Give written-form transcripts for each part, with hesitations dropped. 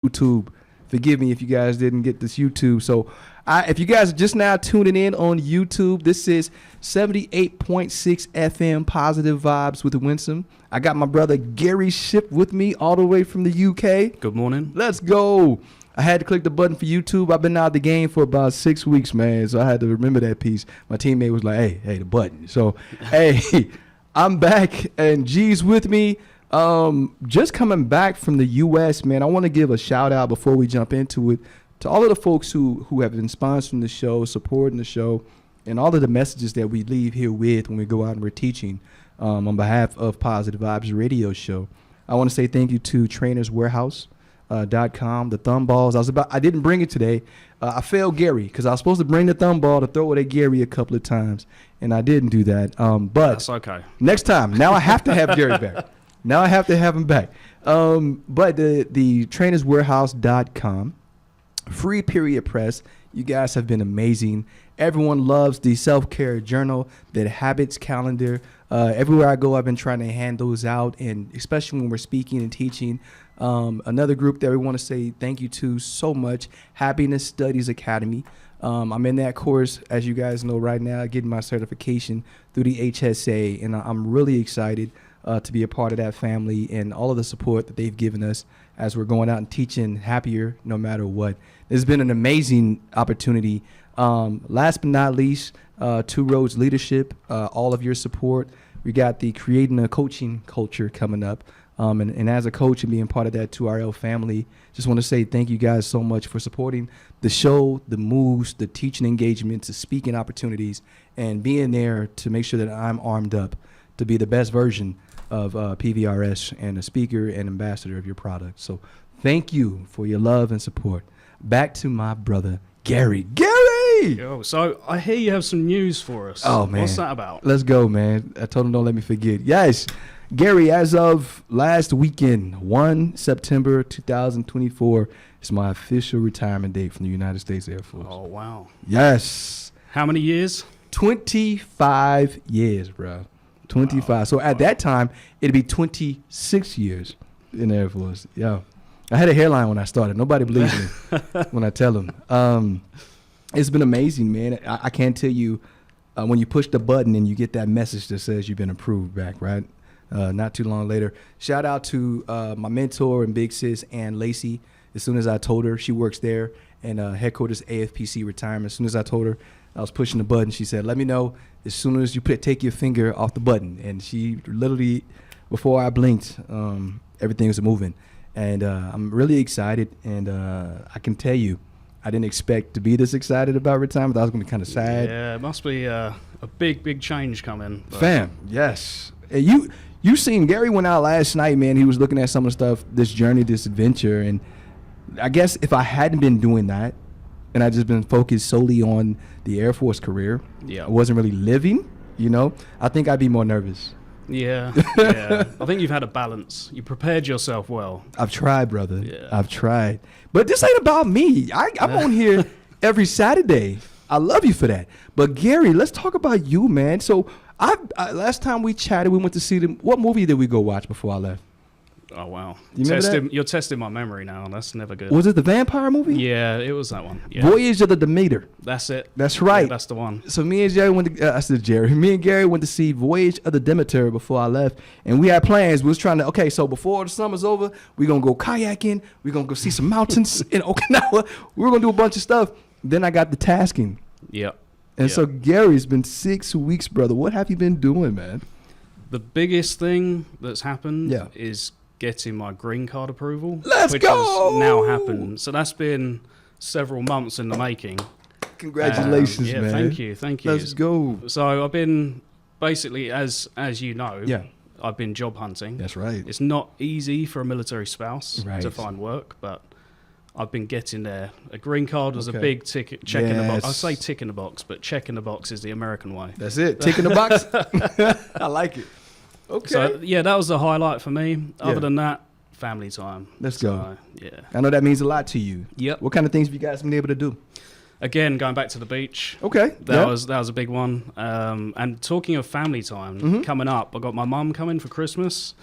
YouTube. Forgive me if you guys didn't get this YouTube. So if you guys are just now tuning in on YouTube, this is 78.6 FM Positive Vibes with Winsome. I got my brother Gary Ship with me all the way from the UK. Good morning. Let's go. I had to click the button for YouTube. I've been out of the game for about 6 weeks, man. So I had to remember that piece. My teammate was like, hey, the button. So, hey, I'm back and G's with me. Just coming back from the U.S., man, I want to give a shout out before we jump into it to all of the folks who have been sponsoring the show, supporting the show, and all of the messages that we leave here with when we go out and we're teaching on behalf of Positive Vibes Radio Show. I want to say thank you to trainerswarehouse.com, the thumb balls. I didn't bring it today. I failed Gary because I was supposed to bring the thumb ball to throw it at Gary a couple of times, and I didn't do that. But that's okay. Next time. Now I have to have Gary back. Now I have to have him back. But the trainerswarehouse.com, free period press. You guys have been amazing. Everyone loves the self-care journal, the habits calendar. Everywhere I go, I've been trying to hand those out, and especially when we're speaking and teaching. Another group that we want to say thank you to so much, Happiness Studies Academy. I'm in that course, as you guys know right now, getting my certification through the HSA, and I'm really excited to be a part of that family and all of the support that they've given us as we're going out and teaching happier no matter what. It's been an amazing opportunity. Last but not least, Two Roads Leadership, all of your support. We got the Creating a Coaching Culture coming up. And as a coach and being part of that 2RL family, just want to say thank you guys so much for supporting the show, the moves, the teaching engagements, the speaking opportunities, and being there to make sure that I'm armed up to be the best version of PVRS and a speaker and ambassador of your product. So thank you for your love and support. Back to my brother, Gary. Gary! Yo, so I hear you have some news for us. Oh, man. What's that about? Let's go, man. I told him don't let me forget. Yes, Gary, as of last weekend, 1 September 2024, is my official retirement date from the United States Air Force. Oh, wow. Yes. How many years? 25 years, bro. 25. Wow. So at that time, it'd be 26 years in the Air Force. Yeah. I had a hairline when I started. Nobody believes me when I tell them. It's been amazing, man. I can't tell you when you push the button and you get that message that says you've been approved back, right? Not too long later. Shout out to my mentor and big sis, Ann Lacey. As soon as I told her, she works there and headquarters AFPC retirement. As soon as I told her I was pushing the button, she said, let me know as soon as you take your finger off the button. And she literally, before I blinked, everything was moving. And I'm really excited. And I can tell you, I didn't expect to be this excited about retirement. I was going to be kind of sad. Yeah, it must be a big change coming. Fam, yes. And you seen Gary went out last night, man. He was looking at some of the stuff, this journey, this adventure. And I guess if I hadn't been doing that and I just been focused solely on the Air Force career, I wasn't really living, I think I'd be more nervous. Yeah. I think you've had a balance. You prepared yourself well. I've tried, brother. Yeah. I've tried. But this ain't about me. I'm on here every Saturday. I love you for that. But Gary, let's talk about you, man. So I last time we chatted, we went to see them. What movie did we go watch before I left? Oh, wow. You're testing my memory now. That's never good. Was it the vampire movie? Yeah, it was that one. Yeah. Voyage of the Demeter. That's it. That's right. Yeah, that's the one. So me and Gary went to see Voyage of the Demeter before I left. And we had plans. We was trying to, so before the summer's over, we're going to go kayaking. We're going to go see some mountains in Okinawa. We're going to do a bunch of stuff. Then I got the tasking. Yep. And so Gary's been 6 weeks, brother. What have you been doing, man? The biggest thing that's happened is getting my green card approval. Let's go! Has now happened. So that's been several months in the making. Congratulations, man. Thank you. Let's go. So I've been basically, as you know, I've been job hunting. That's right. It's not easy for a military spouse to find work, but I've been getting there. A green card was a big check in the box. I say tick in the box, but check in the box is the American way. That's it. Tick in the box. I like it. Okay. So, that was the highlight for me. Other than that, family time. Let's go. Yeah. I know that means a lot to you. Yep. What kind of things have you guys been able to do? Again, going back to the beach. Okay. That was a big one. And talking of family time coming up, I got my mum coming for Christmas.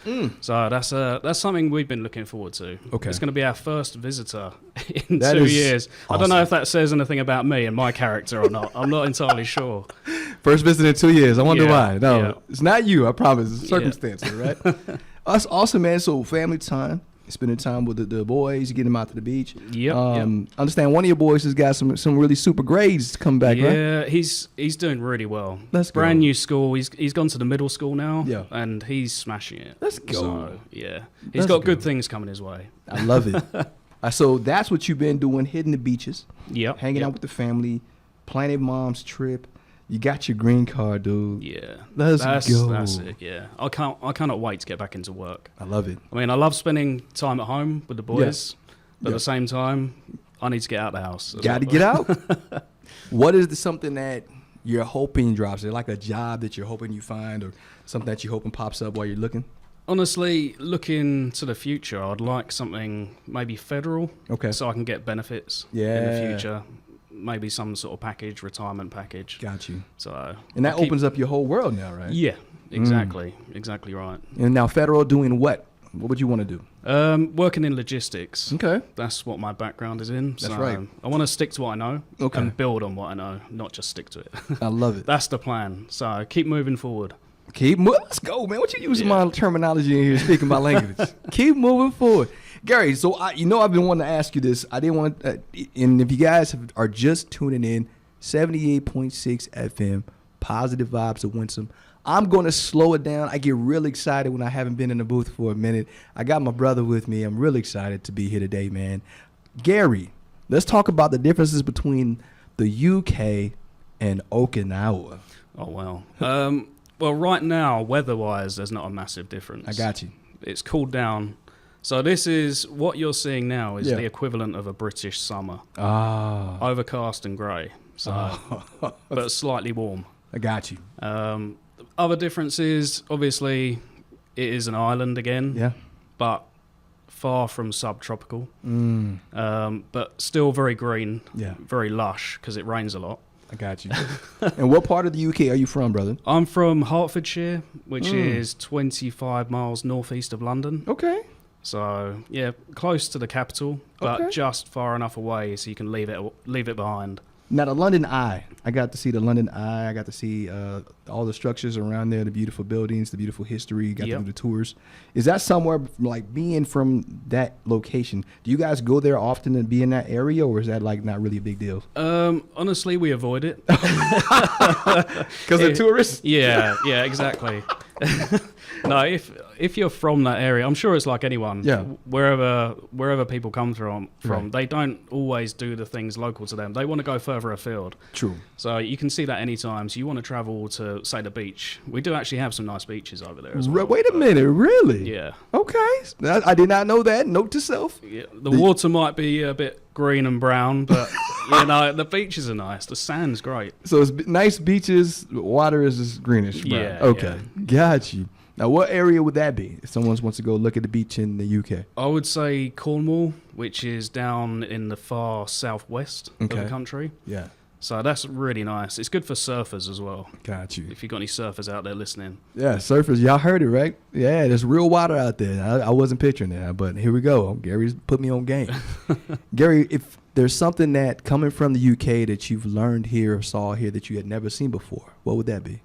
So that's something we've been looking forward to. Okay. It's going to be our first visitor in 2 years. Awesome. I don't know if that says anything about me and my character or not. I'm not entirely sure. First visit in 2 years. I wonder why. No, it's not you. I promise. It's circumstances, right? That's awesome, man. So family time. Spending time with the boys, getting them out to the beach. Understand one of your boys has got some really super grades coming back, right? Yeah, he's doing really well. Let's go. Brand new school. He's gone to the middle school now. Yeah. And he's smashing it. Let's go. So, he's got good things coming his way. I love it. So that's what you've been doing, hitting the beaches. Yep. Hanging out with the family, planning mom's trip. You got your green card, dude. Yeah. Let's go. That's it, yeah. I cannot wait to get back into work. I love it. I mean, I love spending time at home with the boys, but at the same time, I need to get out of the house. Got to get out. What is something that you're hoping drops? Is it like a job that you're hoping you find or something that you're hoping pops up while you're looking? Honestly, looking to the future, I'd like something maybe federal. Okay. So I can get benefits in the future. Maybe some sort of package, retirement package. Got you. So, and that opens up your whole world now, right? Yeah, exactly. Exactly right. And now federal doing what? What would you want to do? Working in logistics. Okay. That's what my background is in. That's right. I want to stick to what I know and build on what I know, not just stick to it. I love it. That's the plan. So keep moving forward. Let's go, man. What you using my terminology in here, speaking my language? Keep moving forward. Gary, so I've been wanting to ask you this. I didn't want and if you guys are just tuning in, 78.6 FM, Positive Vibes of Winsome. I'm going to slow it down. I get really excited when I haven't been in the booth for a minute. I got my brother with me. I'm really excited to be here today, man. Gary, let's talk about the differences between the UK and Okinawa. Oh, wow. Well, right now, weather-wise, there's not a massive difference. I got you. It's cooled down. So this is what you're seeing now is the equivalent of a British summer. Overcast and grey. So, but slightly warm. I got you. Other differences, obviously, it is an island again. Yeah. But far from subtropical. But still very green. Yeah. Very lush because it rains a lot. I got you. And what part of the UK are you from, brother? I'm from Hertfordshire, which is 25 miles northeast of London. Okay. So, yeah, close to the capital, but just far enough away so you can leave it behind. Now, the London Eye. I got to see the London Eye. I got to see all the structures around there, the beautiful buildings, the beautiful history. Got to do the tours. Is that somewhere, like, being from that location, do you guys go there often and be in that area, or is that, like, not really a big deal? Honestly, we avoid it. Because of tourists? Yeah, exactly. No, if you're from that area, I'm sure it's like anyone. Yeah. Wherever people come from, they don't always do the things local to them. They want to go further afield. True. So you can see that anytime. So you want to travel to, say, the beach. We do actually have some nice beaches over there as well. Wait a minute, really? Yeah. Okay. I did not know that. Note to self. Yeah. The water might be a bit green and brown, but the beaches are nice. The sand's great. So it's nice beaches. Water is just greenish. Brown. Yeah. Okay. Yeah. Got you. Now, what area would that be if someone wants to go look at the beach in the UK? I would say Cornwall, which is down in the far southwest of the country. Yeah. So that's really nice. It's good for surfers as well. Got you. If you've got any surfers out there listening. Yeah, surfers. Y'all heard it, right? Yeah, there's real water out there. I wasn't picturing that, but here we go. Gary's put me on game. Gary, if there's something that coming from the UK that you've learned here or saw here that you had never seen before, what would that be?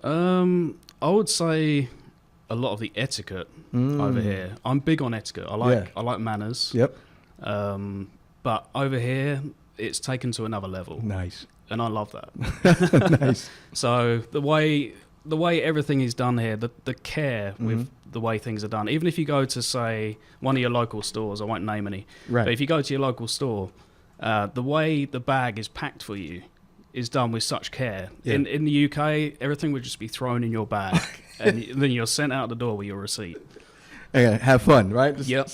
I would say a lot of the etiquette over here. I'm big on etiquette. I like manners. Yep. But over here, it's taken to another level. Nice. And I love that. Nice. So the way everything is done here, the care with the way things are done. Even if you go to, say, one of your local stores, I won't name any. Right. But if you go to your local store, the way the bag is packed for you is done with such care. Yeah. In the UK, everything would just be thrown in your bag, and then you're sent out the door with your receipt. Yeah, have fun, right? Yep,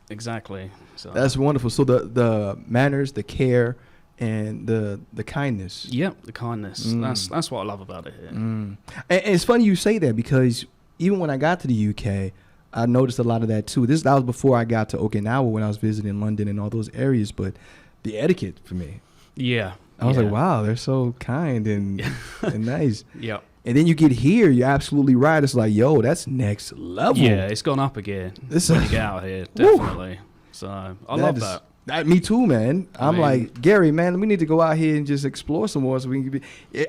exactly. So that's wonderful. So the manners, the care, and the kindness. Yep, the kindness. That's what I love about it here. And it's funny you say that because even when I got to the UK, I noticed a lot of that too. That was before I got to Okinawa when I was visiting London and all those areas, but the etiquette for me. Yeah. I was like, wow, they're so kind and nice. Yeah. And then you get here, you're absolutely right. It's like, yo, that's next level. Yeah, it's gone up again when you get out here, definitely. So I love that. Me too, man. I'm like, Gary, man, we need to go out here and just explore some more. So we can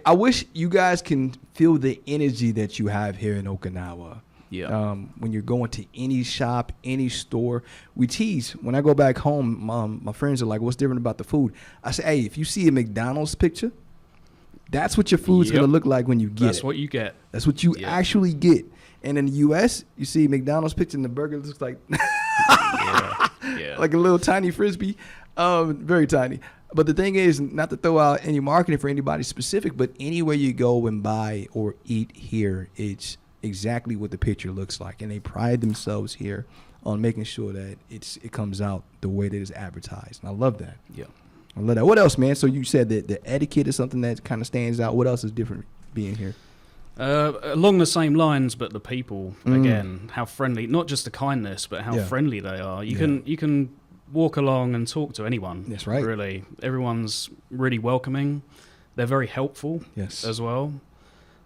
I wish you guys can feel the energy that you have here in Okinawa. Yeah. When you're going to any shop, any store, we tease. When I go back home, my friends are like, what's different about the food? I say, hey, if you see a McDonald's picture, that's what your food's going to look like when you get it. That's what you get. That's what you actually get. And in the U.S., you see McDonald's picture and the burger looks like like a little tiny Frisbee, very tiny. But the thing is, not to throw out any marketing for anybody specific, but anywhere you go and buy or eat here, it's exactly what the picture looks like. And they pride themselves here on making sure that it comes out the way that it's advertised. And I love that. Yeah. I love that. What else, man? So you said that the etiquette is something that kind of stands out. What else is different being here? Along the same lines, but the people, again, how friendly, not just the kindness, but how friendly they are. You can walk along and talk to anyone. That's right. Really. Everyone's really welcoming. They're very helpful as well.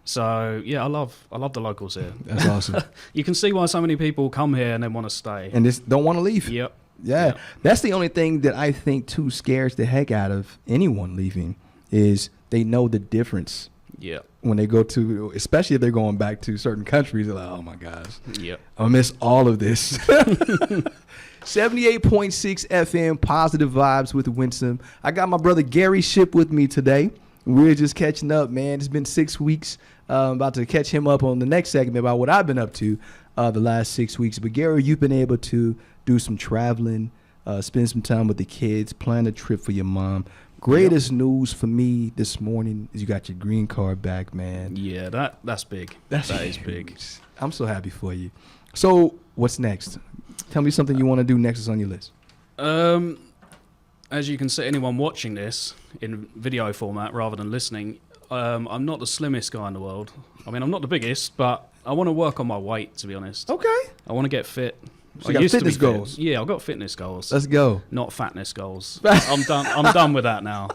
So, yeah, I love the locals here. That's awesome. You can see why so many people come here and they want to stay. And just don't want to leave. Yep. Yeah. Yep. That's the only thing that I think, too, scares the heck out of anyone leaving is they know the difference. Yeah. When they go to, especially if they're going back to certain countries, they're like, oh, my gosh. Yep. I miss all of this. 78.6 FM, positive vibes with Winsome. I got my brother Gary Ship with me today. We're just catching up, man. It's been 6 weeks. About to catch him up on the next segment about what I've been up to the last 6 weeks. But, Gary, you've been able to do some traveling, spend some time with the kids, plan a trip for your mom. Greatest news for me this morning is you got your green card back, man. Yeah, that's big. That is big. I'm so happy for you. So what's next? Tell me something you want to do next is on your list. As you can see, anyone watching this in video format rather than listening, I'm not the slimmest guy in the world. I mean, I'm not the biggest, but I want to work on my weight, to be honest. Okay. I want to get fit. So you got fitness goals? Yeah, I've got fitness goals. Let's go. Not fatness goals. I'm done with that now.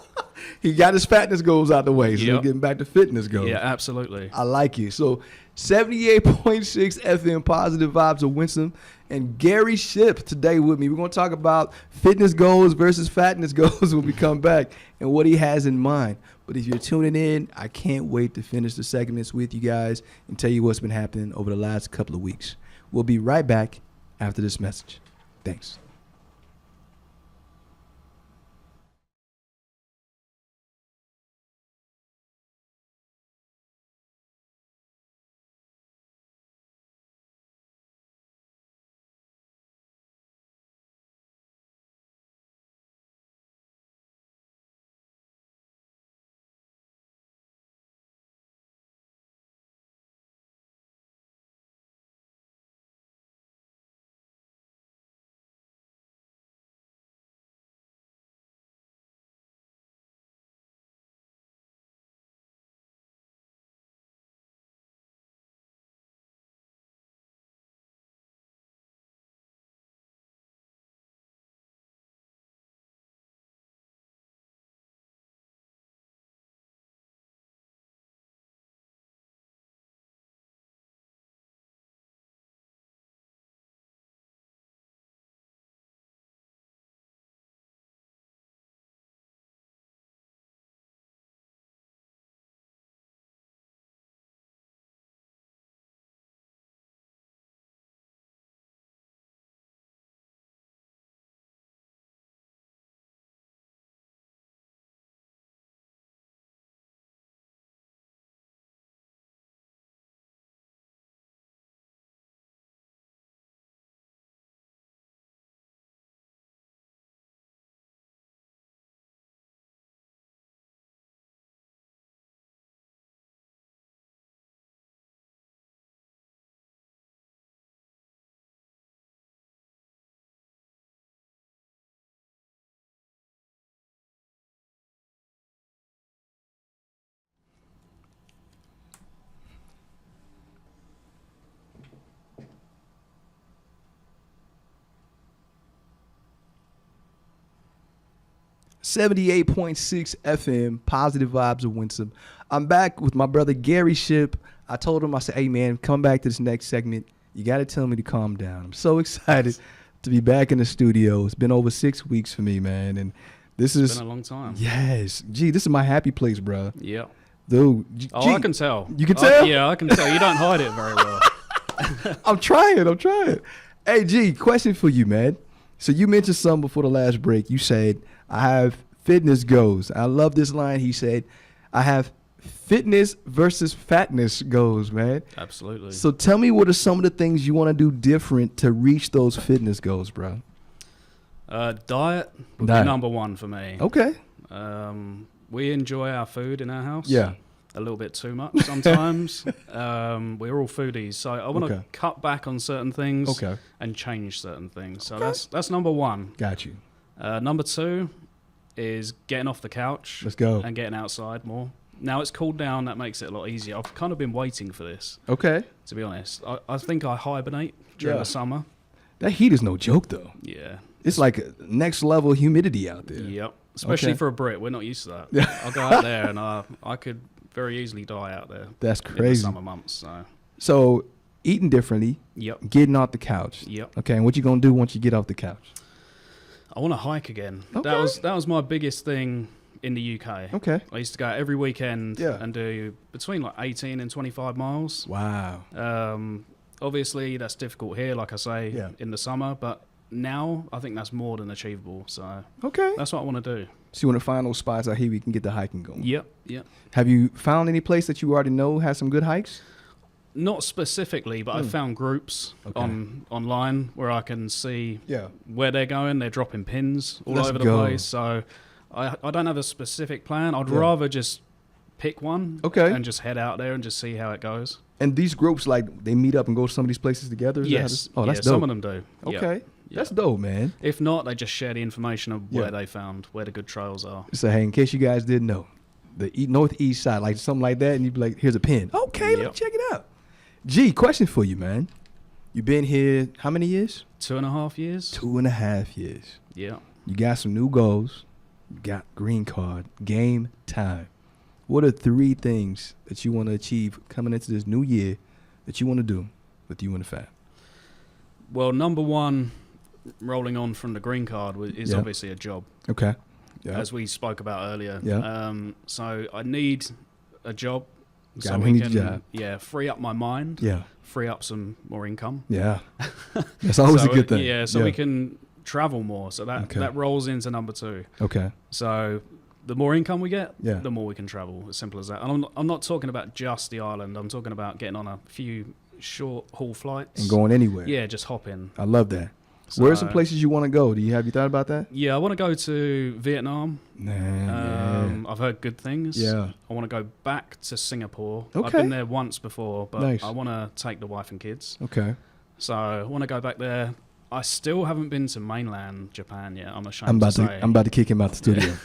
He got his fatness goals out the way, so we're getting back to fitness goals. Yeah, absolutely. I like you. So 78.6 FM, positive vibes of Winsome, and Gary Ship today with me. We're going to talk about fitness goals versus fatness goals when we come back and what he has in mind. But if you're tuning in, I can't wait to finish the segments with you guys and tell you what's been happening over the last couple of weeks. We'll be right back after this message. Thanks. 78.6 FM, Positive Vibes of Winsome. I'm back with my brother Gary Ship. I told him, I said, hey, man, come back to this next segment. You got to tell me to calm down. I'm so excited to be back in the studio. It's been over 6 weeks for me, man. And it's been a long time. Yes. Gee, this is my happy place, bro. Yeah. Dude. I can tell. You can tell? Yeah, I can tell. You don't hide it very well. I'm trying. Hey, G, question for you, man. So you mentioned something before the last break. You said, I have fitness goals. I love this line. He said, I have fitness versus fatness goals, man. Absolutely. So tell me, what are some of the things you want to do different to reach those fitness goals, bro? Diet would be number one for me. Okay. We enjoy our food in our house. Yeah. A little bit too much sometimes. We're all foodies, so I want to cut back on certain things and change certain things. So that's number one. Got you. Number two is getting off the couch. Let's go. And getting outside more. Now it's cooled down. That makes it a lot easier. I've kind of been waiting for this. Okay. To be honest, I think I hibernate during the summer. That heat is no joke, though. Yeah. It's like next level humidity out there. Yep. Especially for a Brit. We're not used to that. I'll go out there and I could very easily die out there. That's in crazy. the summer months. So eating differently. Yep. Getting off the couch. Yep. Okay. And what you going to do once you get off the couch? I want to hike again. Okay. That was my biggest thing in the UK. Okay. I used to go every weekend Yeah. and do between like 18 and 25 miles. Wow. Obviously, that's difficult here, like I say, in the summer. But now I think that's more than achievable. So that's what I want to do. So you want to find those spots out here we can get the hiking going? Yep. Have you found any place that you already know has some good hikes? Not specifically, but I've found groups online where I can see where they're going. They're dropping pins all over the place. So I don't have a specific plan. I'd rather just pick one and just head out there and just see how it goes. And these groups, like, they meet up and go to some of these places together? Yes. That's dope. Some of them do. Okay. Yep. That's dope, man. If not, they just share the information of where they found, where the good trails are. So, hey, in case you guys didn't know, the northeast side, like something like that, and you'd be like, here's a pin. Okay, let me check it out. G, question for you, man. You've been here how many years? 2.5 years. 2.5 years. Yeah. You got some new goals. You got green card. Game time. What are 3 things that you want to achieve coming into this new year that you want to do with you and the fam? Well, number one, rolling on from the green card, is obviously a job. Okay. Yeah. As we spoke about earlier. Yeah. So I need a job. So we can, free up my mind. Yeah. Free up some more income. Yeah. That's always a good thing. Yeah. So we can travel more. So that rolls into number 2. Okay. So the more income we get, the more we can travel. As simple as that. And I'm not talking about just the island. I'm talking about getting on a few short haul flights and going anywhere. Yeah, just hop in. I love that. So, where are some places you want to go? Have you thought about that? Yeah, I want to go to Vietnam. I've heard good things. Yeah. I want to go back to Singapore. Okay. I've been there once before, but nice. I want to take the wife and kids. Okay. So I want to go back there. I still haven't been to mainland Japan yet. I'm ashamed to say. I'm about to kick him out the studio.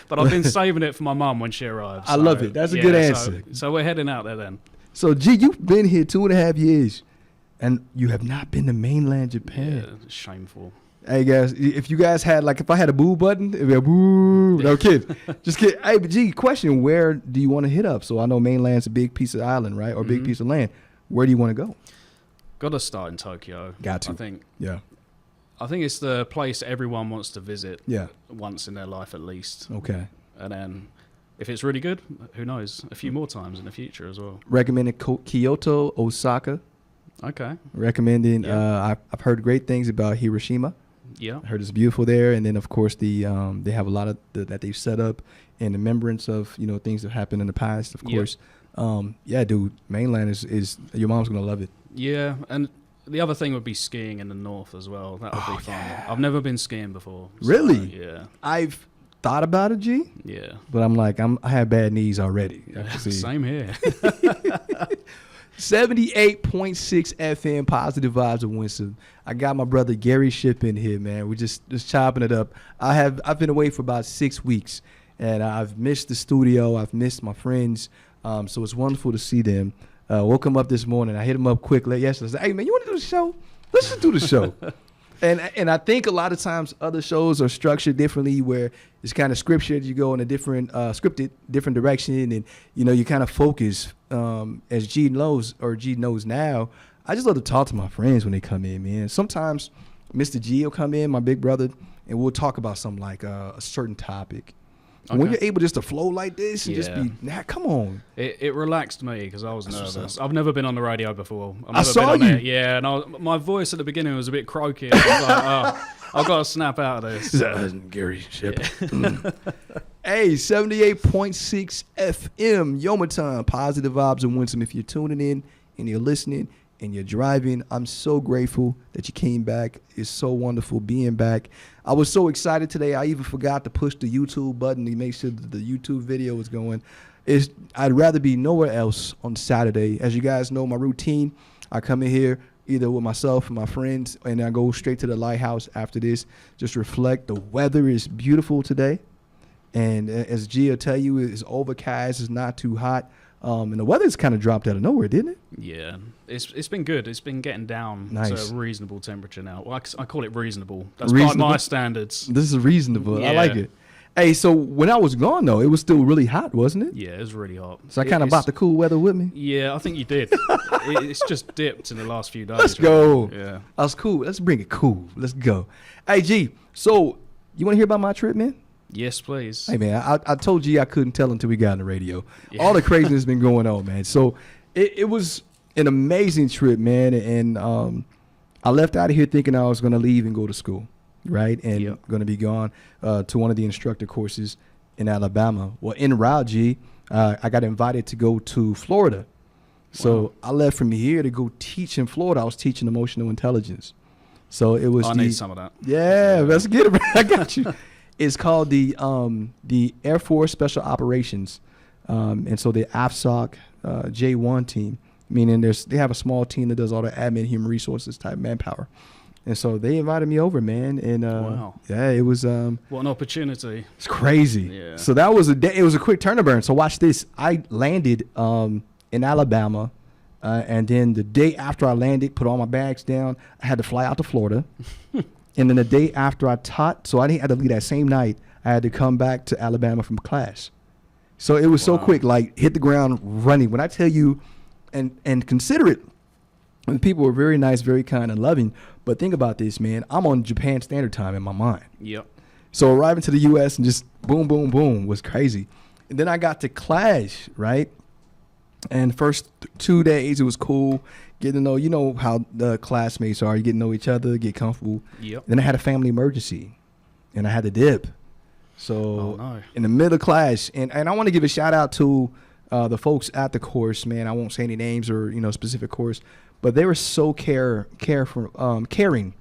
But I've been saving it for my mum when she arrives. I love it. That's a good answer. So we're heading out there then. So, G, you've been here 2.5 years, and you have not been to mainland Japan. Yeah, shameful. Hey, guys, if you guys had, like, if I had a boo button, it'd be a boo. No, kid. Just kidding. Hey, but G, question, where do you want to hit up? So I know mainland's a big piece of island, right, or big piece of land. Where do you want to go? Got to start in Tokyo. Got to. I think. Yeah. I think it's the place everyone wants to visit. Yeah. Once in their life at least. Okay. And then if it's really good, who knows? A few more times in the future as well. Recommended Kyoto, Osaka. Okay. Recommending. I've heard great things about Hiroshima. Yeah. I heard it's beautiful there, and then of course they have a lot of that they've set up in remembrance of things that happened in the past. Of course. Dude, mainland is your mom's gonna love it. Yeah, and the other thing would be skiing in the north as well. That would be fun. Yeah. I've never been skiing before. Really? Yeah. I've thought about it, G. Yeah. But I'm like, I have bad knees already. Same here. 78.6 FM, Positive Vibes of Winston. I got my brother Gary Ship in here, man. We're just chopping it up. I've been away for about 6 weeks, and I've missed the studio. I've missed my friends. So it's wonderful to see them. Woke him up this morning. I hit him up quick yesterday. I said, hey, man, you want to do the show? Let's just do the show. And I think a lot of times other shows are structured differently, where it's kind of scripted. You go in a different scripted, different direction, and you kind of focus. As G knows now, I just love to talk to my friends when they come in, man. Sometimes Mr. G will come in, my big brother, and we'll talk about something like a certain topic. Okay. When you're able just to flow like this and just be, come on. It relaxed me because I was nervous. I've never been on the radio before. I saw you. Yeah, and my voice at the beginning was a bit croaky. I was like, I've got to snap out of this. Gary Shep. Hey, 78.6 FM, Yomaton, positive vibes and winsome. If you're tuning in and you're listening and you're driving, I'm so grateful that you came back. It's so wonderful being back. I was so excited today. I even forgot to push the YouTube button to make sure that the YouTube video was going. I'd rather be nowhere else on Saturday. As you guys know, my routine, I come in here either with myself and my friends, and I go straight to the lighthouse after this, just reflect. The weather is beautiful today. And as G will tell you, it's overcast, it's not too hot. And the weather's kind of dropped out of nowhere, didn't it? Yeah, it's been good. It's been getting down to a reasonable temperature now. Well, I call it reasonable. That's by my standards. This is reasonable. Yeah. I like it. Hey, so when I was gone, though, it was still really hot, wasn't it? Yeah, it was really hot. So I kind of brought the cool weather with me? Yeah, I think you did. It's just dipped in the last few days. Let's go. Yeah. That's cool. Let's bring it cool. Let's go. Hey, G, so you want to hear about my trip, man? Yes, please. Hey, man, I told you I couldn't tell until we got on the radio. Yeah. All the craziness has been going on, man. So it was an amazing trip, man. And I left out of here thinking I was going to leave and go to school, right? And going to be gone to one of the instructor courses in Alabama. Well, en route, G, I got invited to go to Florida. So I left from here to go teach in Florida. I was teaching emotional intelligence. So it was. I need some of that. Yeah, let's get it. I got you. It's called the Air Force Special Operations, and so the AFSOC J1 team, meaning they have a small team that does all the admin, human resources type manpower, and so they invited me over, man, and yeah, it was what an opportunity. It's crazy. Yeah. So that was a day. It was a quick turn and burn. So watch this. I landed in Alabama, and then the day after I landed, put all my bags down. I had to fly out to Florida. And then the day after I taught, so I didn't have to leave that same night. I had to come back to Alabama from class. So it was so quick, like hit the ground running. When I tell you, and consider it, the people were very nice, very kind and loving. But think about this, man. I'm on Japan Standard Time in my mind. Yep. So arriving to the U.S. and just boom, boom, boom was crazy. And then I got to class, right? And the first 2 days, it was cool. Getting to know, how the classmates are. You get to know each other, get comfortable. Yep. Then I had a family emergency, and I had to dip. So in the middle of class, and I want to give a shout out to the folks at the course, man. I won't say any names or specific course, but they were so caring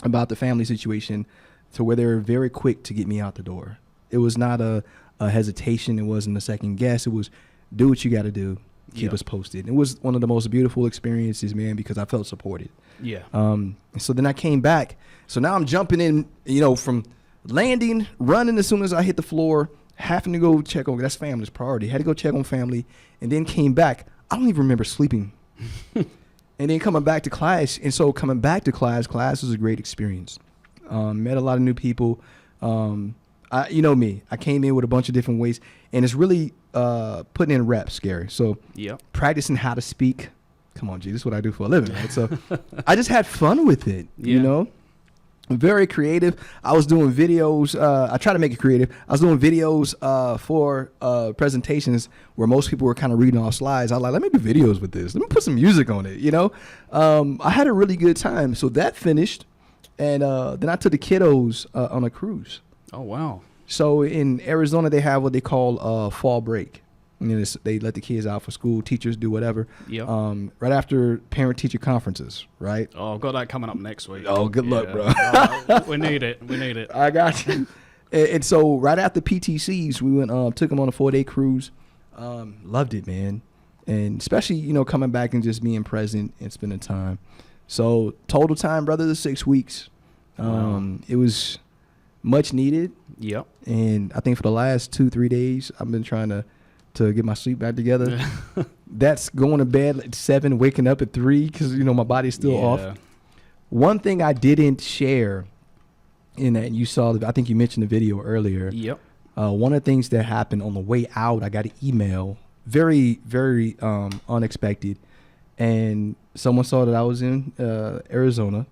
about the family situation, to where they were very quick to get me out the door. It was not a hesitation. It wasn't a second guess. It was do what you got to do. Keep us posted. It was one of the most beautiful experiences, man, because I felt supported. Yeah. So then I came back. So now I'm jumping in, from landing, running as soon as I hit the floor, having to go check on, that's family's priority. Had to go check on family, and then came back. I don't even remember sleeping. And then coming back to class. And so coming back to class was a great experience. Met a lot of new people. You know me. I came in with a bunch of different ways, and it's really putting in reps, Gary. So practicing how to speak. Come on, G, this is what I do for a living, right? So I just had fun with it, I'm very creative. I was doing videos. I try to make it creative. I was doing videos for presentations where most people were kind of reading off slides. I was like, let me do videos with this. Let me put some music on it, I had a really good time. So that finished, and then I took the kiddos on a cruise. Oh, wow. So in Arizona, they have what they call fall break. They let the kids out for school. Teachers do whatever. Yep. Right after parent-teacher conferences, right? Oh, I've got that coming up next week. Oh, good luck, bro. We need it. I got you. And so right after PTCs, we went took them on a 4-day cruise. Loved it, man. And especially, coming back and just being present and spending time. So total time, brother, is 6 weeks. It was much needed. Yep. And I think for the last 2-3 days, I've been trying to get my sleep back together. That's going to bed at 7, waking up at 3 because, my body's still off. One thing I didn't share in that, you saw, I think you mentioned the video earlier. Yep. One of the things that happened on the way out, I got an email, very, very unexpected. And someone saw that I was in Arizona,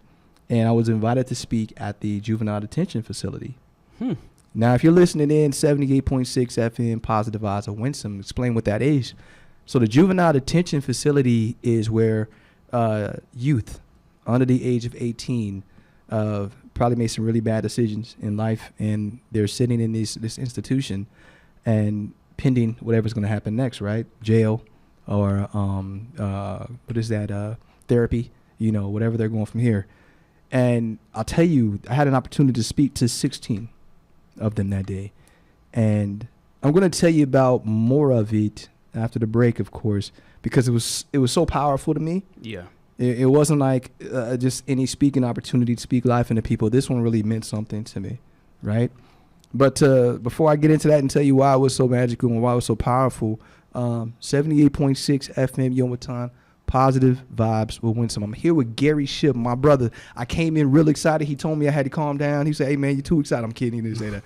and I was invited to speak at the juvenile detention facility. Now, if you're listening in 78.6 FM, Positive Eyes of Winsome, explain what that is. So the juvenile detention facility is where youth under the age of 18 probably made some really bad decisions in life, and they're sitting in this institution and pending whatever's going to happen next, right? Jail or what is that? Therapy, whatever they're going from here. And I'll tell you, I had an opportunity to speak to 16 of them that day, and I'm going to tell you about more of it after the break, of course, because it was so powerful to me. Yeah. It wasn't like just any speaking opportunity to speak life into people. This one really meant something to me, right? But before I get into that and tell you why it was so magical and why it was so powerful, 78.6 FM Yomaton, Positive Vibes with Winsome. I'm here with Gary Shipp, my brother. I came in real excited. He told me I had to calm down. He said, "Hey, man, you're too excited." I'm kidding. He didn't say that.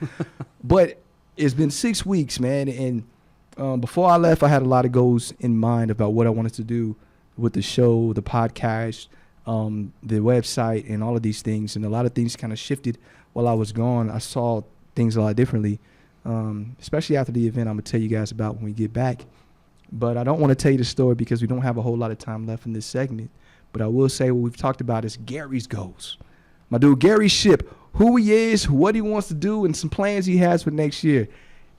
But it's been 6 weeks, man. And before I left, I had a lot of goals in mind about what I wanted to do with the show, the podcast, the website, and all of these things. And a lot of things kind of shifted while I was gone. I saw things a lot differently, especially after the event I'm going to tell you guys about when we get back. But I don't want to tell you the story because we don't have a whole lot of time left in this segment. But I will say what we've talked about is Gary's goals. My dude, Gary Shipp, who he is, what he wants to do, and some plans he has for next year.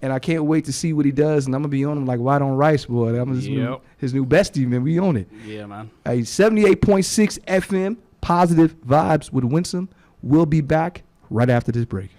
And I can't wait to see what he does. And I'm going to be on him like white on rice, boy. I'm his new bestie, man. We on it. Yeah, man. 78.6 FM, Positive Vibes with Winsome. We'll be back right after this break.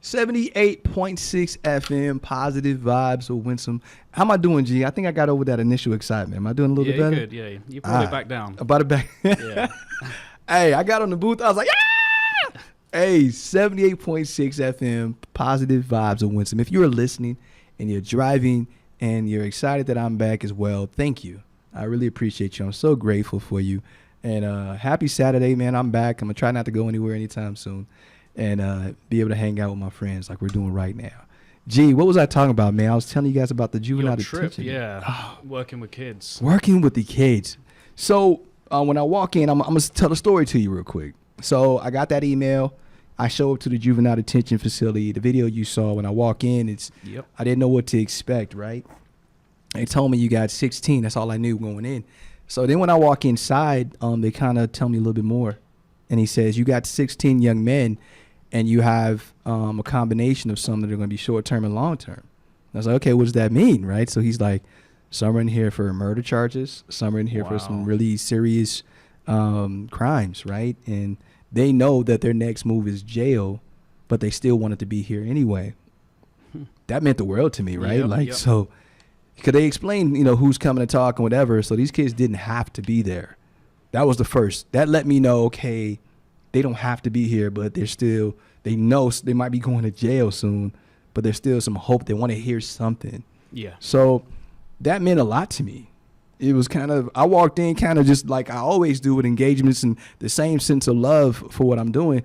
.6 FM, Positive Vibes with Winsome. How am I doing, G? I think I got over that initial excitement. Am I doing a little bit better? Good. Yeah, you brought it back down. About it back. Yeah. Hey, I got on the booth. I was like, ah! Hey, 78.6 FM, positive vibes of Winston. If you're listening and you're driving and you're excited that I'm back as well, thank you. I really appreciate you. I'm so grateful for you. And happy Saturday, man. I'm back. I'm going to try not to go anywhere anytime soon and be able to hang out with my friends like we're doing right now. Gee, what was I talking about, man? I was telling you guys about the juvenile detention. Yeah, working with kids. Working with the kids. So when I walk in, I'm going to tell a story to you real quick. So I got that email. I show up to the juvenile detention facility. The video you saw when I walk in, I didn't know what to expect, right? They told me you got 16. That's all I knew going in. So then when I walk inside, they kind of tell me a little bit more. And he says, you got 16 young men, and you have a combination of some that are going to be short-term and long-term. I was like, okay, what does that mean, right? So he's like, some are in here for murder charges. Some are in here for some really serious crimes, right? And they know that their next move is jail, but they still wanted to be here anyway. That meant the world to me, right? So, because they explained, who's coming to talk and whatever. So these kids didn't have to be there. That was the first. That let me know, okay, they don't have to be here, but they know they might be going to jail soon, but there's still some hope. They want to hear something. Yeah. So that meant a lot to me. It was I walked in just like I always do with engagements and the same sense of love for what I'm doing,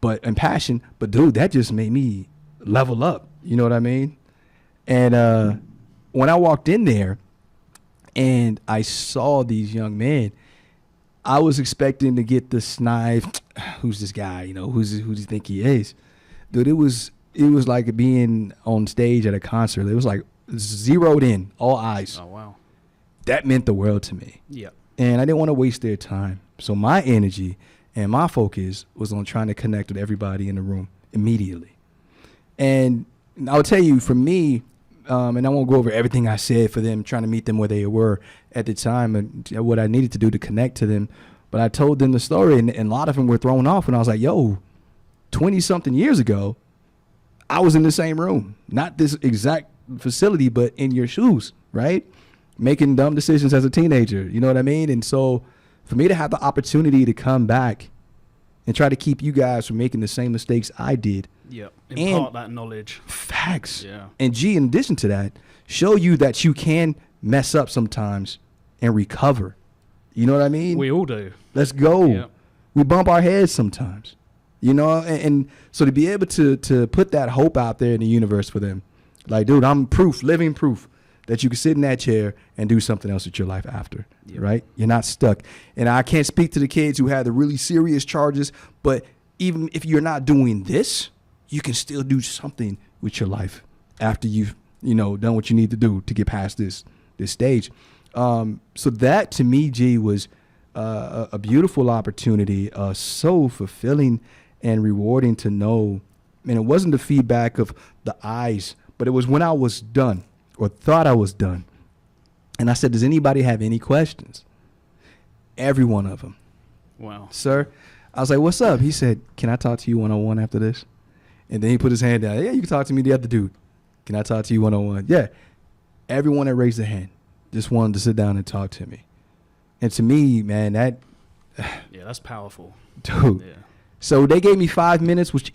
and passion. But dude, that just made me level up. You know what I mean? And when I walked in there and I saw these young men, I was expecting to get the snide, who's this guy? Who does he think he is? Dude, it was like being on stage at a concert. It was like zeroed in, all eyes. Oh, wow. That meant the world to me. Yeah. And I didn't want to waste their time. So my energy and my focus was on trying to connect with everybody in the room immediately. And I'll tell you, for me, and I won't go over everything I said for them, trying to meet them where they were at the time and what I needed to do to connect to them. But I told them the story, and a lot of them were thrown off. And I was like, yo, 20-something years ago, I was in the same room. Not this exact facility, but in your shoes, right? Making dumb decisions as a teenager, you know what I mean? And so for me to have the opportunity to come back and try to keep you guys from making the same mistakes I did. Yeah, impart that knowledge. Facts. Yeah. And G, in addition to that, show you that you can mess up sometimes and recover. You know what I mean? We all do. Let's go. Yeah. We bump our heads sometimes, and so to be able to put that hope out there in the universe for them, like, dude, I'm proof, living proof that you can sit in that chair and do something else with your life after, right? You're not stuck. And I can't speak to the kids who had the really serious charges, but even if you're not doing this, you can still do something with your life after you've, done what you need to do to get past this stage. So that to me, G, was a beautiful opportunity, so fulfilling and rewarding to know. And it wasn't the feedback of the eyes, but it was when I was done or thought I was done. And I said, does anybody have any questions? Every one of them. Wow. Sir, I was like, what's up? He said, can I talk to you one-on-one after this? And then he put his hand down. Yeah, you can talk to me, the other dude. Can I talk to you one-on-one? Yeah. Everyone that raised their hand just wanted to sit down and talk to me. And to me, man, that... yeah, that's powerful. Dude. Yeah. So they gave me 5 minutes with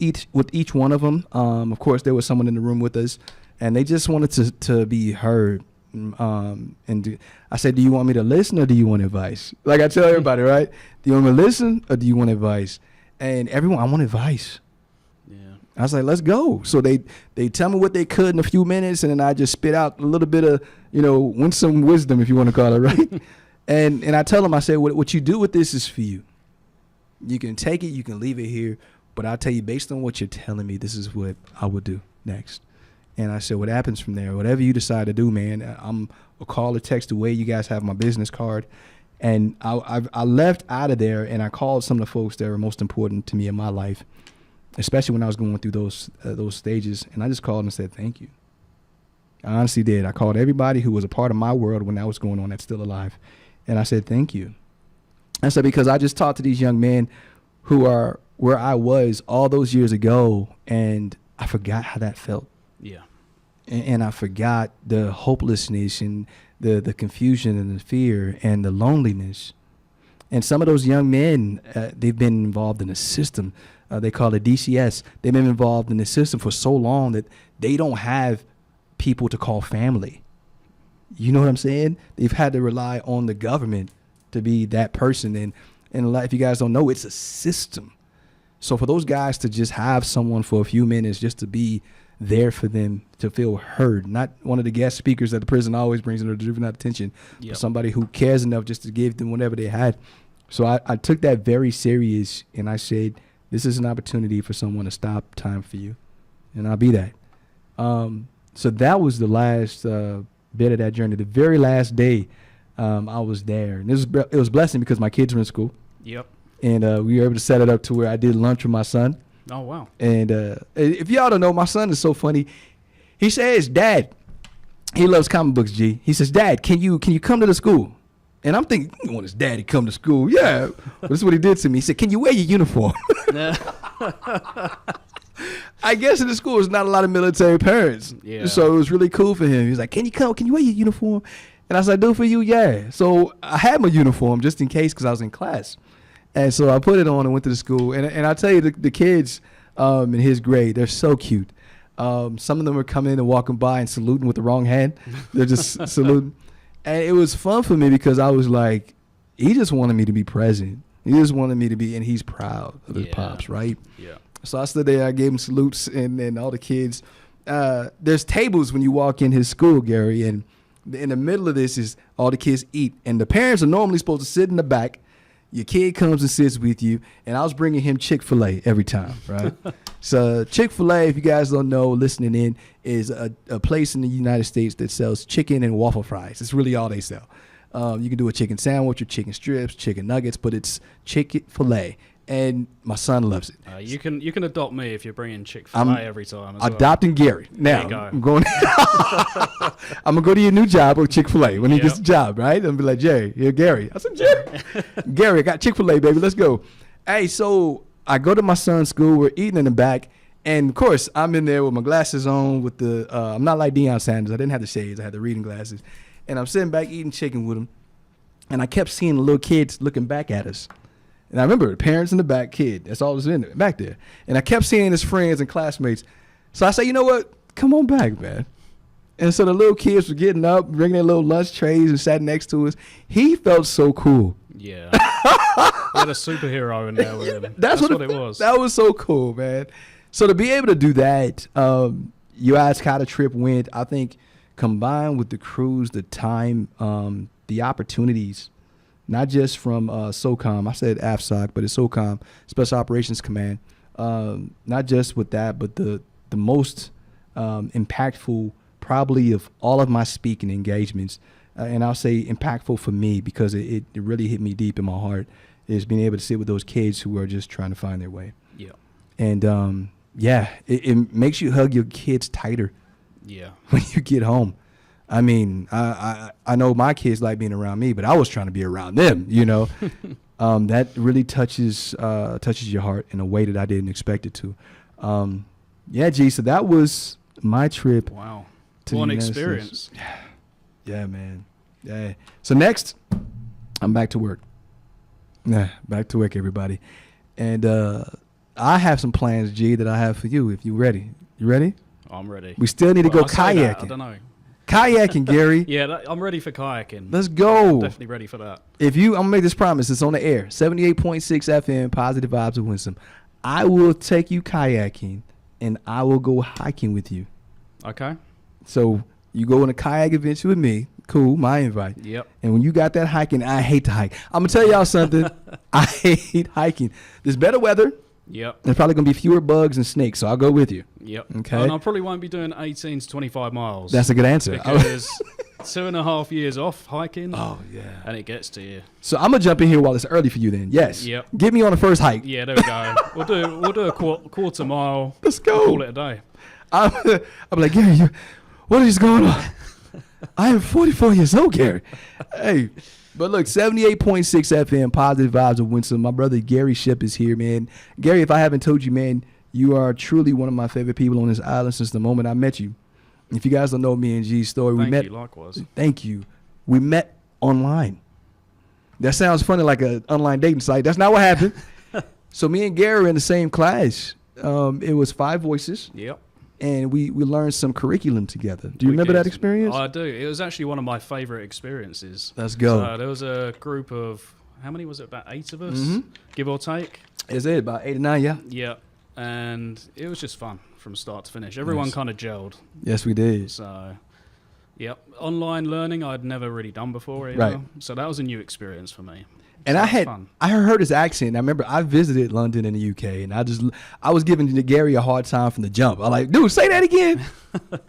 each one of them. Of course, there was someone in the room with us, and they just wanted to be heard. I said, do you want me to listen or do you want advice? Like I tell everybody, right? Do you want me to listen or do you want advice? And everyone, I want advice. Yeah. I was like, let's go. So they tell me what they could in a few minutes, and then I just spit out a little bit of, winsome wisdom, if you want to call it, right? and I tell them, I said, what you do with this is for you. You can take it, you can leave it here, but I'll tell you, based on what you're telling me, this is what I would do next. And I said, what happens from there? Whatever you decide to do, man, I'm a call or text away. You guys have my business card. And I left out of there, and I called some of the folks that were most important to me in my life, especially when I was going through those stages. And I just called and said, thank you. I honestly did. I called everybody who was a part of my world when that was going on that's still alive. And I said, thank you. I said, because I just talked to these young men who are where I was all those years ago, and I forgot how that felt. Yeah. And I forgot the hopelessness and the confusion and the fear and the loneliness. And some of those young men, they've been involved in a system They call it DCS. They've been involved in the system for so long that they don't have people to call family. You know what I'm saying? They've had to rely on the government to be that person. And if you guys don't know, it's a system. So for those guys to just have someone for a few minutes just to be there for them, to feel heard, not one of the guest speakers that the prison always brings in to juvenile attention, but somebody who cares enough just to give them whatever they had. So I took that very serious, and I said, this is an opportunity for someone to stop time for you, and I'll be that. So that was the last bit of that journey. The very last day I was there, and it was a blessing because my kids were in school. Yep. And we were able to set it up to where I did lunch with my son. Oh, wow. And if y'all don't know, my son is so funny. He says, Dad, he loves comic books, G. He says, Dad, can you come to the school? And I'm thinking, you want his dad to come to school? Yeah. But this is what he did to me. He said, can you wear your uniform? I guess in the school, there's not a lot of military parents. Yeah. So it was really cool for him. He was like, can you come? Can you wear your uniform? And I said, I do for you? Yeah. So I had my uniform just in case because I was in class. And so I put it on and went to the school. And I tell you, the kids in his grade, they're so cute. Some of them were coming in and walking by and saluting with the wrong hand. They're just saluting. And it was fun for me because I was like, he just wanted me to be present. He just wanted me to be, and he's proud of his pops, right? Yeah. So I stood there, I gave him salutes, and all the kids. There's tables when you walk in his school, Gary, and in the middle of this is all the kids eat. And the parents are normally supposed to sit in the back. Your kid comes and sits with you, and I was bringing him Chick-fil-A every time, right? So Chick-fil-A, if you guys don't know, listening in, is a place in the United States that sells chicken and waffle fries. It's really all they sell. You can do a chicken sandwich or chicken strips, chicken nuggets, but it's Chick-fil-A, and my son loves it. You can adopt me if you're bringing Chick-fil-A every time. As Adopting Gary. Now, There you go. I'm going. I'm gonna go to your new job with Chick-fil-A when he gets the job, right? I'm be like, Jerry, you're Gary. I said, Jerry, Gary, I got Chick-fil-A, baby. Let's go. Hey, so I go to my son's school. We're eating in the back, and of course, I'm in there with my glasses on. With the, I'm not like Deion Sanders. I didn't have the shades. I had the reading glasses, and I'm sitting back eating chicken with him, and I kept seeing the little kids looking back at us. And I remember the parents in the back, kid. That's all that was in there, back there. And I kept seeing his friends and classmates. So I said, you know what? Come on back, man. And so the little kids were getting up, bringing their little lunch trays and sat next to us. He felt so cool. Yeah. We had a superhero in there with him. That's what it was. That was so cool, man. So to be able to do that, you asked how the trip went. I think combined with the cruise, the time, the opportunities, not just from SOCOM. I said AFSOC, but it's SOCOM, Special Operations Command. Not just with that, but the most impactful probably of all of my speaking engagements, and I'll say impactful for me because it really hit me deep in my heart, is being able to sit with those kids who are just trying to find their way. Yeah. And, it makes you hug your kids tighter. Yeah. When you get home. I mean, I know my kids like being around me, but I was trying to be around them, you know. That really touches your heart in a way that I didn't expect it to. G, so that was my trip. Wow. To What the an United experience. States. Yeah, man. Yeah. So next, I'm back to work. Yeah, back to work, everybody. And I have some plans, G, that I have for you if you're ready. You ready? I'm ready. We still need to go I say that, kayaking. I don't know. Kayaking, Gary. Yeah, I'm ready for kayaking. Let's go. Definitely ready for that. I'm gonna make this promise. It's on the air. 78.6 FM, Positive Vibes of Winsome. I will take you kayaking, and I will go hiking with you. Okay. So you go on a kayak adventure with me. Cool, my invite. Yep. And when you got that hiking, I hate to hike. I'm gonna tell y'all something. I hate hiking. There's better weather. Yep. There's probably gonna be fewer bugs and snakes, so I'll go with you. Yep. Okay. And I probably won't be doing 18 to 25 miles. That's a good answer. Because 2.5 years off hiking. Oh yeah. And it gets to you. So I'm gonna jump in here while it's early for you. Then yes. Yep. Get me on the first hike. Yeah, there we go. We'll do a quarter mile. Let's go. We'll call it a day. I'm like, Gary, what is going on? I am 44 years old, Gary. Hey, but look, 78.6 FM, Positive Vibes of Winsome. My brother Gary Ship is here, man. Gary, if I haven't told you, man, you are truly one of my favorite people on this island since the moment I met you. If you guys don't know me and G's story, Thank you, likewise. Thank you. We met online. That sounds funny, like an online dating site. That's not what happened. So me and Gary were in the same class. It was 5 voices. Yep. And we learned some curriculum together. Do you remember that experience? I do. It was actually one of my favorite experiences. Let's go. So there was a group of, how many was it? About 8 of us, give or take. Is it about 8 or 9? Yeah. Yeah. And it was just fun from start to finish. Everyone kind of gelled. Yes, we did. So, yep. Online learning I'd never really done before either. Right. So that was a new experience for me. And So I heard his accent. I remember I visited London in the UK, and I was giving Gary a hard time from the jump. I'm like, dude, say that again.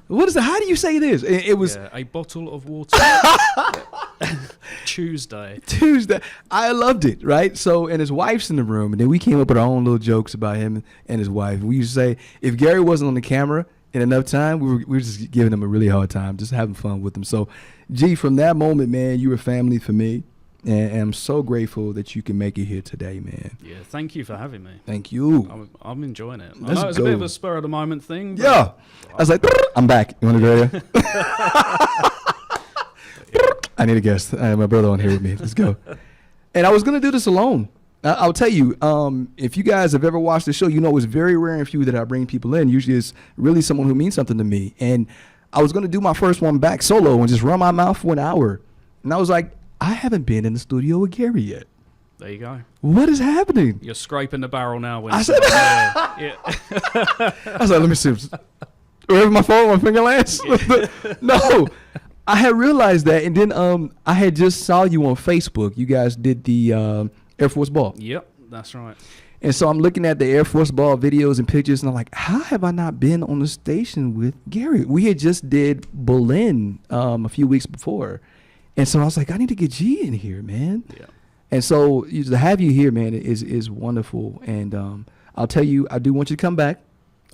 What is it? How do you say this? It was a bottle of water. Tuesday. I loved it, right? So, and his wife's in the room, and then we came up with our own little jokes about him and his wife. We used to say, if Gary wasn't on the camera in enough time, we were just giving him a really hard time, just having fun with him. So, G, from that moment, man, you were family for me. And I'm so grateful that you can make it here today, man. Yeah, thank you for having me. Thank you. I'm enjoying it. Let's I know it's a bit of a spur of the moment thing. Yeah. I was like, I'm back. You want to go there? I need a guest. I have my brother on here with me. Let's go. And I was going to do this alone. I'll tell you, if you guys have ever watched the show, you know it's very rare and few that I bring people in. Usually it's really someone who means something to me. And I was going to do my first one back solo and just run my mouth for an hour. And I was like, I haven't been in the studio with Gary yet. There you go. What is happening? You're scraping the barrel now. When I said, yeah. I was like, let me see. Where's my phone? My finger lands? No. I had realized that, and then I had just saw you on Facebook. You guys did the Air Force Ball. Yep, that's right. And so I'm looking at the Air Force Ball videos and pictures, and I'm like, how have I not been on the station with Gary? We had just did Berlin a few weeks before. And so I was like, I need to get G in here, man. Yeah. And so to have you here, man, is wonderful. And I'll tell you, I do want you to come back.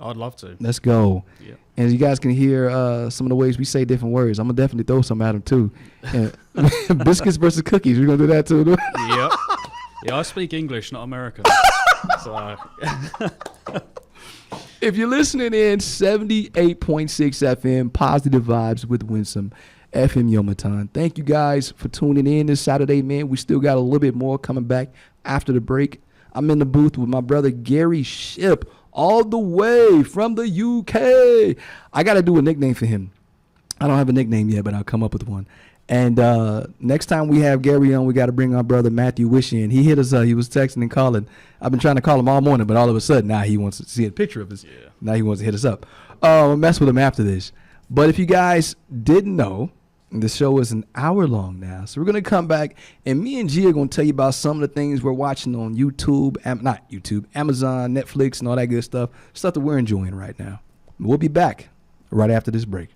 I'd love to. Let's go. Yeah. And you guys can hear some of the ways we say different words. I'm going to definitely throw some at them, too. Biscuits versus cookies. We're going to do that, too. Yep. Yeah, I speak English, not American. So. If you're listening in, 78.6 FM, Positive Vibes with Winsome, FM Yomatan. Thank you guys for tuning in this Saturday, man. We still got a little bit more coming back after the break. I'm in the booth with my brother Gary Ship, all the way from the UK. I got to do a nickname for him. I don't have a nickname yet, but I'll come up with one. And next time we have Gary on, we got to bring our brother Matthew Wish in. He hit us up. He was texting and calling. I've been trying to call him all morning, but all of a sudden now he wants to see a picture of us. Yeah. Now he wants to hit us up. I'll mess with him after this. But if you guys didn't know, the show is an hour long now. So we're going to come back, and me and G are going to tell you about some of the things we're watching on YouTube, not YouTube, Amazon, Netflix, and all that good stuff that we're enjoying right now. We'll be back right after this break.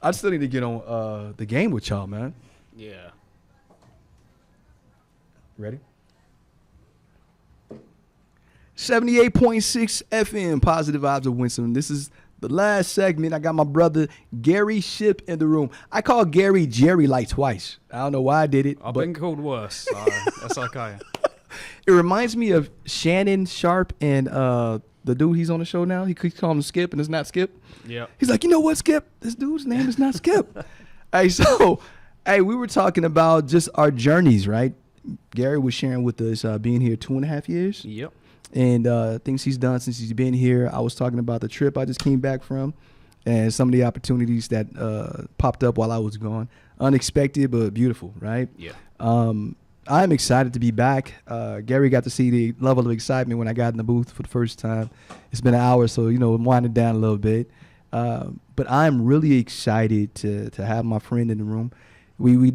I still need to get on the game with y'all, man. Yeah. Ready? 78.6 FM, Positive Vibes of Winston. This is the last segment. I got my brother Gary Ship in the room. I called Gary Jerry like twice. I don't know why I did it. I've but been called worse, so that's okay. it reminds me of Shannon Sharp and the dude he's on the show now. He keeps calling him Skip, and it's not Skip. Yeah. He's like, you know what, Skip? This dude's name is not Skip. Hey, so, we were talking about just our journeys, right? Gary was sharing with us being here 2.5 years. Yep. And things he's done since he's been here. I was talking about the trip I just came back from and some of the opportunities that popped up while I was gone. Unexpected, but beautiful, right? Yeah. I'm excited to be back. Gary got to see the level of excitement when I got in the booth for the first time. It's been an hour, so, I'm winding down a little bit. But I'm really excited to have my friend in the room. We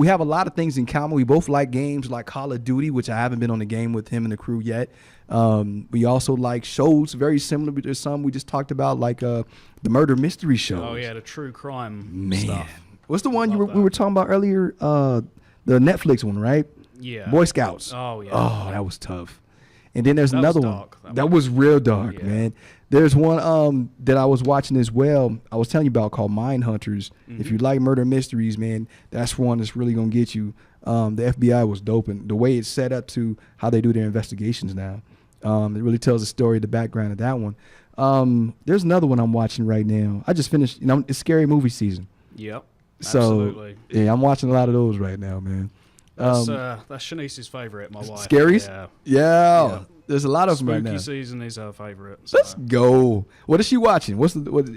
have a lot of things in common. We both like games like Call of Duty, which I haven't been on the game with him and the crew yet. We also like shows very similar, but there's some we just talked about, like the murder mystery shows. Oh yeah, the true crime stuff. What's the one we were talking about earlier? The Netflix one, right? Yeah. Boy Scouts. Oh yeah. Oh, that was tough. And then there's That another was one. dark. That was real dark, Yeah. man. There's one that I was watching as well. I was telling you about, called Mind Hunters. If you like murder mysteries, man, that's one that's really gonna get you. The FBI was dope, and the way it's set up to how they do their investigations now, it really tells the story, the background of that one. There's another one I'm watching right now. I just finished. It's scary movie season. Yep. So Absolutely. yeah, I'm watching a lot of those right now, man. That's Shanice's favorite, my wife. Scaries? Yeah. Yeah. There's a lot of them right now. Spooky season is her favorite. Let's So. go. What is she watching?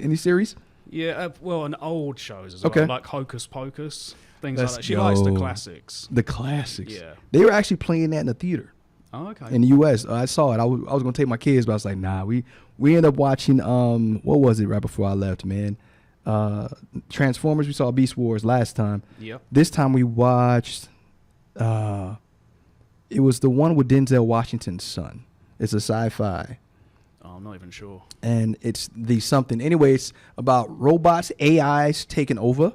Any series? Yeah, well, an old shows as well, Okay. like Hocus Pocus, things Let's like that. She likes the go. classics. The classics. Yeah. They were actually playing that in the theater Oh, okay. in the U.S. I saw it. I was going to take my kids, but I was like, nah. We ended up watching, what was it right before I left, man? Transformers. We saw Beast Wars last time. Yep. This time we watched, it was the one with Denzel Washington's son. It's a sci-fi. Oh, I'm not even sure. And it's the something. Anyway, it's about robots, AIs taking over.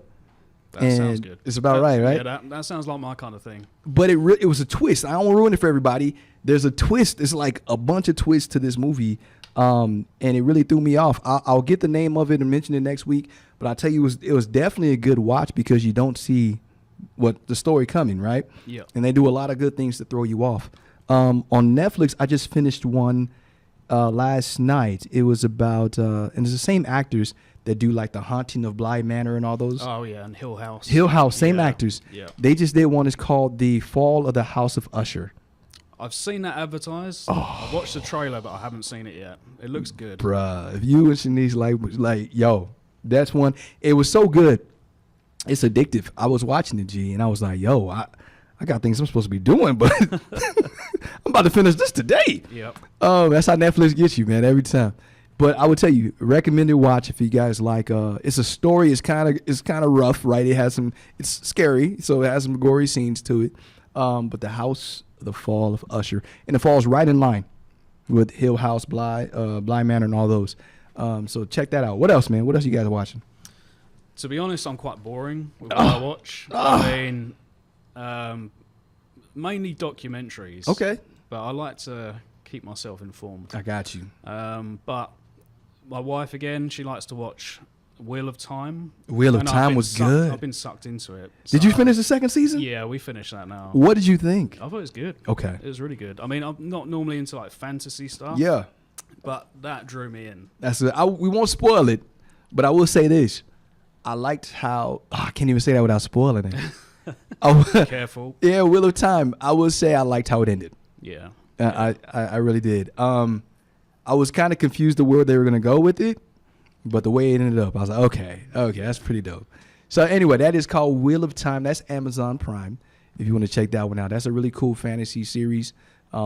That And sounds good. it's about right, right? Yeah, that sounds like my kind of thing. But it was a twist. I don't want to ruin it for everybody. There's a twist. It's like a bunch of twists to this movie, and it really threw me off. I'll get the name of it and mention it next week. But I'll tell you, it was definitely a good watch because you don't see what the story coming, right? Yeah. And they do a lot of good things to throw you off. On Netflix, I just finished one last night. It was about, and it's the same actors that do like The Haunting of Bly Manor and all those. Oh yeah, and Hill House. Hill House, same Yeah, actors. Yeah. They just did one. It's called The Fall of the House of Usher. I've seen that advertised. I've watched the trailer, but I haven't seen it yet. It looks good. Bruh, if you and Shanice like, yo, that's one. It was so good. It's addictive. I was watching it, G, and I was like, yo, I got things I'm supposed to be doing, but I'm about to finish this today. Yep. That's how Netflix gets you, man, every time. But I would tell you, recommended watch if you guys like. It's a story. It's kind of rough, right? It's scary, so it has some gory scenes to it. But the Fall of Usher, and it falls right in line with Hill House, Bly Manor, and all those. So check that out. What else, man? What else you guys watching? To be honest, I'm quite boring with what I watch. I mean, mainly documentaries. Okay, But I like to keep myself informed. I got you. But my wife, again, she likes to watch Wheel of Time. Wheel of And Time was good. I've been sucked into it. Did you So, finish the second season? Yeah, we finished that now. What did you think? I thought it was good. Okay. It was really good. I mean, I'm not normally into like fantasy stuff. Yeah, But that drew me in. that's it. We won't spoil it, but I will say this: I liked how I can't even say that without spoiling it. Careful. Yeah, Wheel of Time. I will say I liked how it ended. Yeah. I really did. I was kind of confused the where they were gonna go with it, but the way it ended up, I was like, okay, that's pretty dope. So anyway, that is called Wheel of Time. That's Amazon Prime. If you want to check that one out, that's a really cool fantasy series. A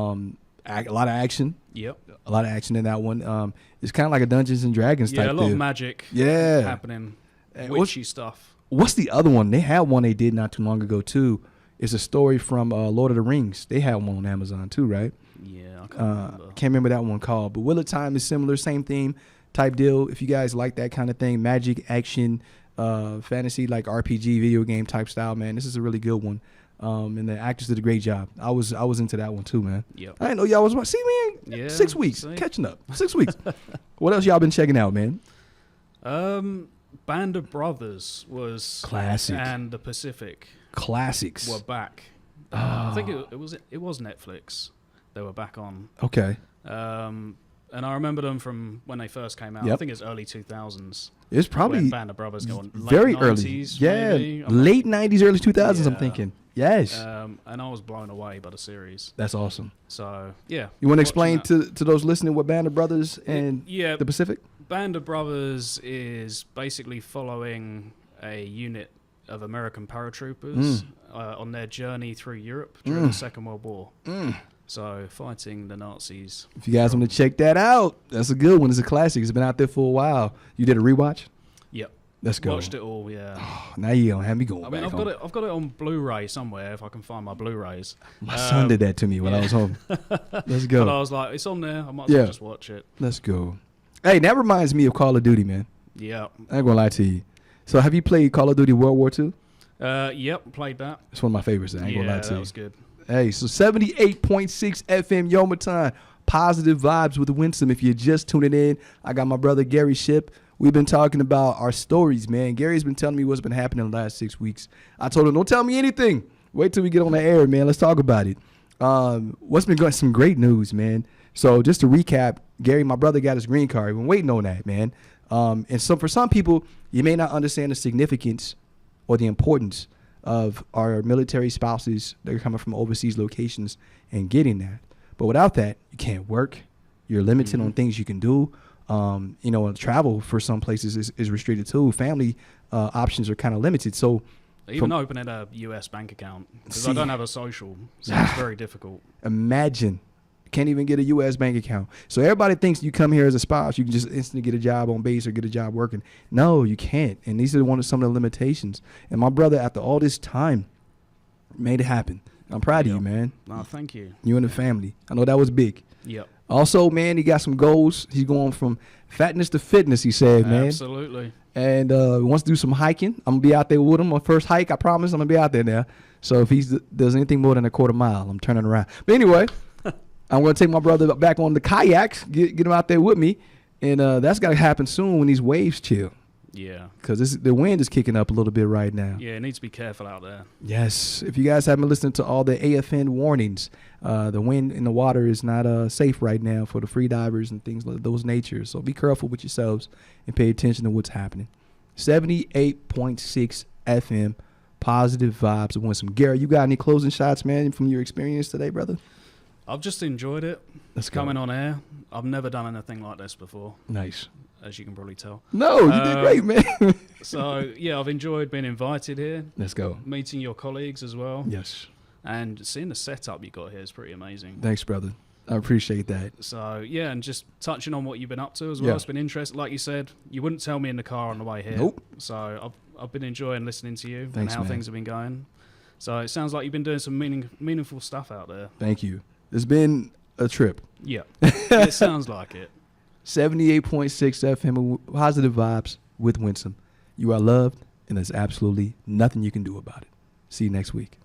lot of action. Yep. A lot of action in that one. It's kind of like a Dungeons and Dragons type Yeah, a lot deal. of magic Yeah. happening. And Witchy stuff. What's the other one? They had one they did not too long ago too. It's a story from Lord of the Rings. They had one on Amazon too, right? Yeah, I can't remember. Can't remember that one called. But Wheel of Time is similar, same theme type deal. If you guys like that kind of thing, magic, action, fantasy like RPG video game type style, man. This is a really good one. And the actors did a great job. I was into that one too, man. Yep. I didn't know y'all was watching. See, man, Yeah, 6 weeks see? catching up. 6 weeks. What else y'all been checking out, man? Band of Brothers was Classic. and the Pacific Classics. were back. I think it was Netflix. They were back on. Okay. And I remember them from when they first came out. Yep. I think it's early 2000s. It's probably when Band of Brothers going very late early. 90s, Yeah, maybe. late 90s, early 2000s. I'm Yeah. thinking. Yes. And I was blown away by the series. That's awesome. So yeah. You want to watching explain that. to those listening what Band of Brothers and Yeah, the Pacific? Band of Brothers is basically following a unit of American paratroopers on their journey through Europe during the Second World War. So fighting the Nazis. If you guys want to check that out, that's a good one. It's a classic. It's been out there for a while. You did a rewatch? Yep. Let's go. Watched it all, yeah. Oh, now you don't have me going. I mean, back I've got it on Blu-ray somewhere if I can find my Blu-rays. My son did that to me when I was home. Let's But go. I was like, it's on there. I might as well just watch it. Let's go. Hey, that reminds me of Call of Duty, man. Yeah. I ain't gonna lie to you. So, have you played Call of Duty World War II? Yep. Played that. It's one of my favorites. I ain't gonna lie to that you. was good. Hey, so 78.6 FM Yomaton. Positive vibes with Winsome. If you're just tuning in, I got my brother Gary Ship. We've been talking about our stories, man. Gary's been telling me what's been happening in the last 6 weeks. I told him, don't tell me anything. Wait till we get on the air, man. Let's talk about it. What's been going? Some great news, man. So just to recap, Gary, my brother got his green card. We've been waiting on that, man. And so for some people, you may not understand the significance or the importance of our military spouses that are coming from overseas locations and getting that. But without that, you can't work. You're limited on things you can do. Travel for some places is restricted too. Family options are kind of limited. So Even opening a US bank account, because I don't have a social, so it's very difficult. Imagine. Can't even get a U.S. bank account. So everybody thinks you come here as a spouse, you can just instantly get a job on base or get a job working. No, you can't. And these are some of the limitations. And my brother, after all this time, made it happen. I'm proud of you, man. No, thank you. You and the family. I know that was big. Yep. Also, man, he got some goals. He's going from fatness to fitness, he said, man. Absolutely. And he wants to do some hiking. I'm going to be out there with him. My first hike, I promise I'm going to be out there now. So if he does anything more than a quarter mile, I'm turning around. But anyway, I'm going to take my brother back on the kayaks, get him out there with me. And that's got to happen soon when these waves chill. Yeah. Because the wind is kicking up a little bit right now. Yeah, it needs to be careful out there. Yes. If you guys haven't listened to all the AFN warnings, the wind in the water is not safe right now for the free divers and things like those natures. So be careful with yourselves and pay attention to what's happening. 78.6 FM, positive vibes. I want some. Gary, you got any closing shots, man, from your experience today, brother? I've just enjoyed it. Let's go. Coming on air. I've never done anything like this before, Nice. as you can probably tell. No, you did great, man. So, yeah, I've enjoyed being invited here, Let's go. meeting your colleagues as well, Yes. and seeing the setup you got here is pretty amazing. Thanks, brother. I appreciate that. So, yeah, and just touching on what you've been up to as well. Yeah. It's been interesting. Like you said, you wouldn't tell me in the car on the way here. Nope. So I've been enjoying listening to you Thanks, and how man. things have been going. So it sounds like you've been doing some meaningful stuff out there. Thank you. It's been a trip. Yeah, it sounds like it. 78.6 FM, positive vibes with Winsome. You are loved, and there's absolutely nothing you can do about it. See you next week.